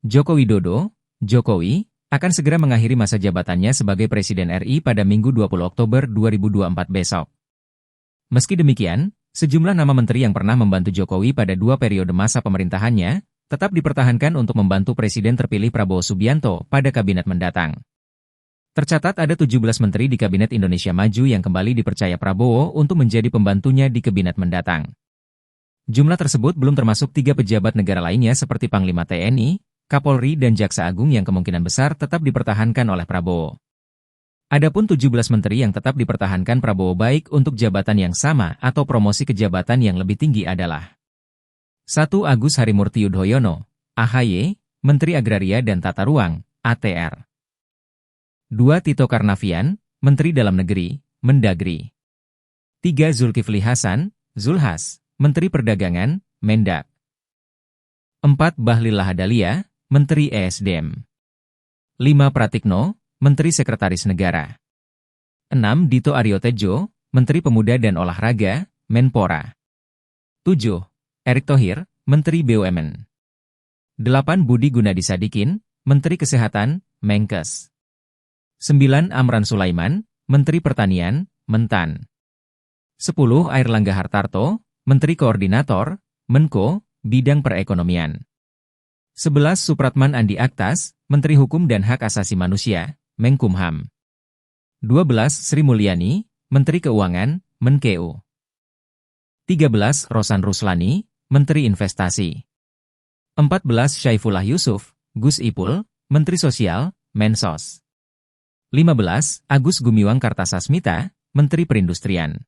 Joko Widodo, Jokowi, akan segera mengakhiri masa jabatannya sebagai Presiden RI pada Minggu 20 Oktober 2024 besok. Meski demikian, sejumlah nama menteri yang pernah membantu Jokowi pada 2 periode masa pemerintahannya, tetap dipertahankan untuk membantu Presiden terpilih Prabowo Subianto pada kabinet mendatang. Tercatat ada 17 menteri di Kabinet Indonesia Maju yang kembali dipercaya Prabowo untuk menjadi pembantunya di kabinet mendatang. Jumlah tersebut belum termasuk 3 pejabat negara lainnya seperti Panglima TNI, Kapolri dan Jaksa Agung yang kemungkinan besar tetap dipertahankan oleh Prabowo. Adapun 17 menteri yang tetap dipertahankan Prabowo baik untuk jabatan yang sama atau promosi ke jabatan yang lebih tinggi adalah 1. Agus Harimurti Yudhoyono, AHY, Menteri Agraria dan Tata Ruang, ATR. 2. Tito Karnavian, Menteri Dalam Negeri, Mendagri. 3. Zulkifli Hasan, Zulhas, Menteri Perdagangan, Mendak. 4. Bahlil Lahadalia, Menteri ESDM. 5. Pratikno, Menteri Sekretaris Negara. 6. Dito Aryo Tejo, Menteri Pemuda dan Olahraga, Menpora. 7. Erick Thohir, Menteri BUMN. 8. Budi Gunadi Sadikin, Menteri Kesehatan, Menkes. 9. Amran Sulaiman, Menteri Pertanian, Mentan. 10. Airlangga Hartarto, Menteri Koordinator, Menko, Bidang Perekonomian. 11. Supratman Andi Aktas, Menteri Hukum dan Hak Asasi Manusia, Menkumham. 12. Sri Mulyani, Menteri Keuangan, Menkeu. 13. Rosan Ruslani, Menteri Investasi. 14. Syaifullah Yusuf, Gus Ipul, Menteri Sosial, Mensos. 15. Agus Gumiwang Kartasasmita, Menteri Perindustrian.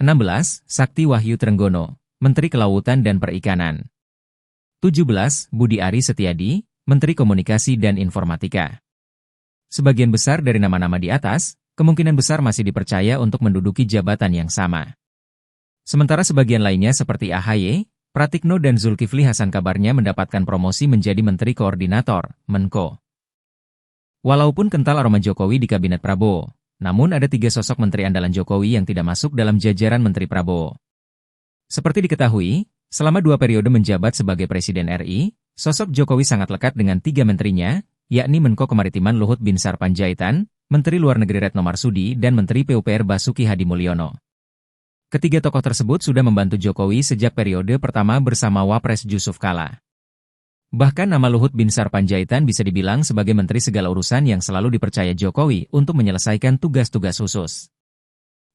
16. Sakti Wahyu Trenggono, Menteri Kelautan dan Perikanan. 17. Budi Ari Setiadi, Menteri Komunikasi dan Informatika. Sebagian besar dari nama-nama di atas, kemungkinan besar masih dipercaya untuk menduduki jabatan yang sama. Sementara sebagian lainnya seperti AHY, Pratikno dan Zulkifli Hasan kabarnya mendapatkan promosi menjadi Menteri Koordinator, Menko. Walaupun kental aroma Jokowi di Kabinet Prabowo, namun ada 3 sosok menteri andalan Jokowi yang tidak masuk dalam jajaran Menteri Prabowo. Seperti diketahui, selama 2 periode menjabat sebagai Presiden RI, sosok Jokowi sangat lekat dengan 3 menterinya, yakni Menko Kemaritiman Luhut Binsar Panjaitan, Menteri Luar Negeri Retno Marsudi dan Menteri PUPR Basuki Hadimulyono. Ketiga tokoh tersebut sudah membantu Jokowi sejak periode pertama bersama Wapres Yusuf Kala. Bahkan nama Luhut Binsar Panjaitan bisa dibilang sebagai menteri segala urusan yang selalu dipercaya Jokowi untuk menyelesaikan tugas-tugas khusus.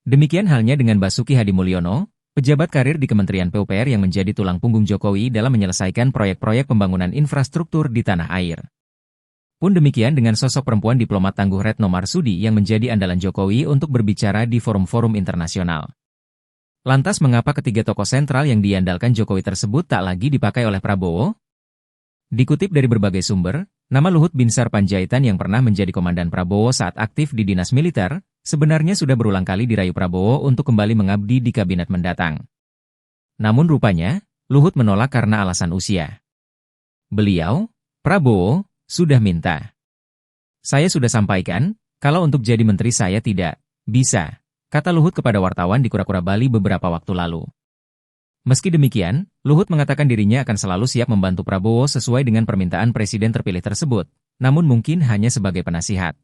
Demikian halnya dengan Basuki Hadimulyono, pejabat karir di Kementerian PUPR yang menjadi tulang punggung Jokowi dalam menyelesaikan proyek-proyek pembangunan infrastruktur di tanah air. Pun demikian dengan sosok perempuan diplomat tangguh Retno Marsudi yang menjadi andalan Jokowi untuk berbicara di forum-forum internasional. Lantas mengapa ketiga tokoh sentral yang diandalkan Jokowi tersebut tak lagi dipakai oleh Prabowo? Dikutip dari berbagai sumber, nama Luhut Binsar Panjaitan yang pernah menjadi komandan Prabowo saat aktif di dinas militer, sebenarnya sudah berulang kali dirayu Prabowo untuk kembali mengabdi di kabinet mendatang. Namun rupanya, Luhut menolak karena alasan usia. Beliau, Prabowo, sudah minta. Saya sudah sampaikan, kalau untuk jadi menteri saya tidak bisa, kata Luhut kepada wartawan di Kura-Kura Bali beberapa waktu lalu. Meski demikian, Luhut mengatakan dirinya akan selalu siap membantu Prabowo sesuai dengan permintaan presiden terpilih tersebut, namun mungkin hanya sebagai penasihat.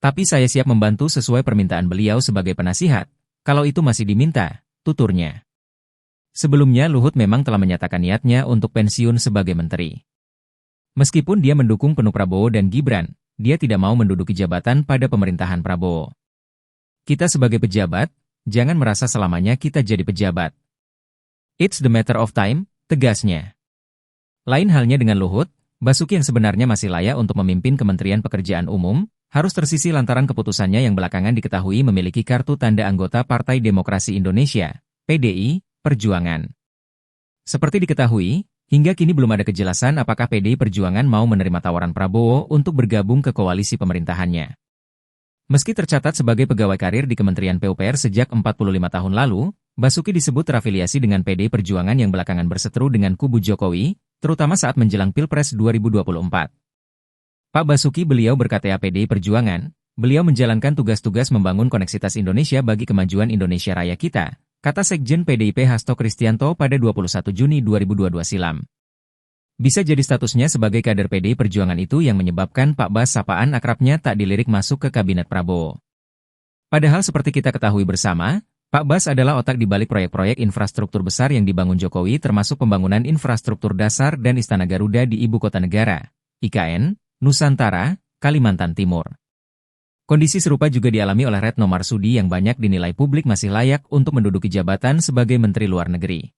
Tapi saya siap membantu sesuai permintaan beliau sebagai penasihat, kalau itu masih diminta, tuturnya. Sebelumnya Luhut memang telah menyatakan niatnya untuk pensiun sebagai menteri. Meskipun dia mendukung penuh Prabowo dan Gibran, dia tidak mau menduduki jabatan pada pemerintahan Prabowo. Kita sebagai pejabat, jangan merasa selamanya kita jadi pejabat. It's the matter of time, tegasnya. Lain halnya dengan Luhut, Basuki yang sebenarnya masih layak untuk memimpin Kementerian Pekerjaan Umum, harus tersisih lantaran keputusannya yang belakangan diketahui memiliki kartu tanda anggota Partai Demokrasi Indonesia, PDI, Perjuangan. Seperti diketahui, hingga kini belum ada kejelasan apakah PDI Perjuangan mau menerima tawaran Prabowo untuk bergabung ke koalisi pemerintahannya. Meski tercatat sebagai pegawai karir di Kementerian PUPR sejak 45 tahun lalu, Basuki disebut terafiliasi dengan PDI Perjuangan yang belakangan berseteru dengan kubu Jokowi, terutama saat menjelang Pilpres 2024. Pak Basuki beliau berKTA PDI Perjuangan, beliau menjalankan tugas-tugas membangun koneksitas Indonesia bagi kemajuan Indonesia Raya kita, kata Sekjen PDIP Hasto Kristianto pada 21 Juni 2022 silam. Bisa jadi statusnya sebagai kader PDI Perjuangan itu yang menyebabkan Pak Bas sapaan akrabnya tak dilirik masuk ke kabinet Prabowo. Padahal seperti kita ketahui bersama, Pak Bas adalah otak di balik proyek-proyek infrastruktur besar yang dibangun Jokowi termasuk pembangunan infrastruktur dasar dan Istana Garuda di Ibu Kota Negara, IKN, Nusantara, Kalimantan Timur. Kondisi serupa juga dialami oleh Retno Marsudi yang banyak dinilai publik masih layak untuk menduduki jabatan sebagai Menteri Luar Negeri.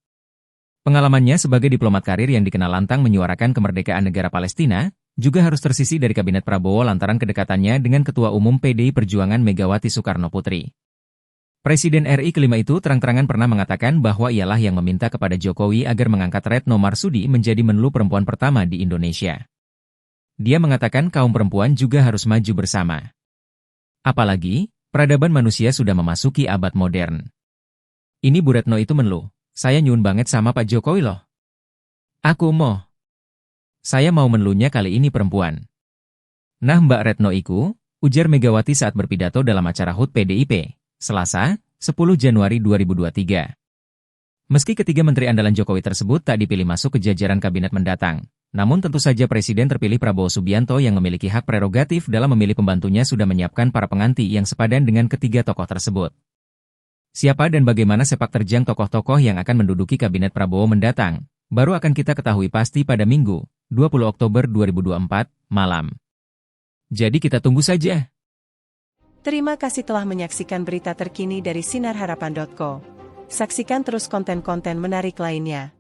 Pengalamannya sebagai diplomat karir yang dikenal lantang menyuarakan kemerdekaan negara Palestina, juga harus tersisih dari kabinet Prabowo lantaran kedekatannya dengan Ketua Umum PDI Perjuangan Megawati Soekarno Putri. Presiden RI kelima itu terang-terangan pernah mengatakan bahwa ialah yang meminta kepada Jokowi agar mengangkat Retno Marsudi menjadi Menlu Perempuan pertama di Indonesia. Dia mengatakan kaum perempuan juga harus maju bersama. Apalagi, peradaban manusia sudah memasuki abad modern. Ini Bu Retno itu Menlu. Saya nyuwun banget sama Pak Jokowi loh. Aku mau. Saya mau menlunya kali ini perempuan. Nah Mbak Retno iku, ujar Megawati saat berpidato dalam acara HUT PDIP, Selasa, 10 Januari 2023. Meski ketiga menteri andalan Jokowi tersebut tak dipilih masuk ke jajaran kabinet mendatang, namun tentu saja Presiden terpilih Prabowo Subianto yang memiliki hak prerogatif dalam memilih pembantunya sudah menyiapkan para pengganti yang sepadan dengan ketiga tokoh tersebut. Siapa dan bagaimana sepak terjang tokoh-tokoh yang akan menduduki kabinet Prabowo mendatang, baru akan kita ketahui pasti pada Minggu, 20 Oktober 2024, malam. Jadi kita tunggu saja. Terima kasih telah menyaksikan berita terkini dari sinarharapan.co. Saksikan terus konten-konten menarik lainnya.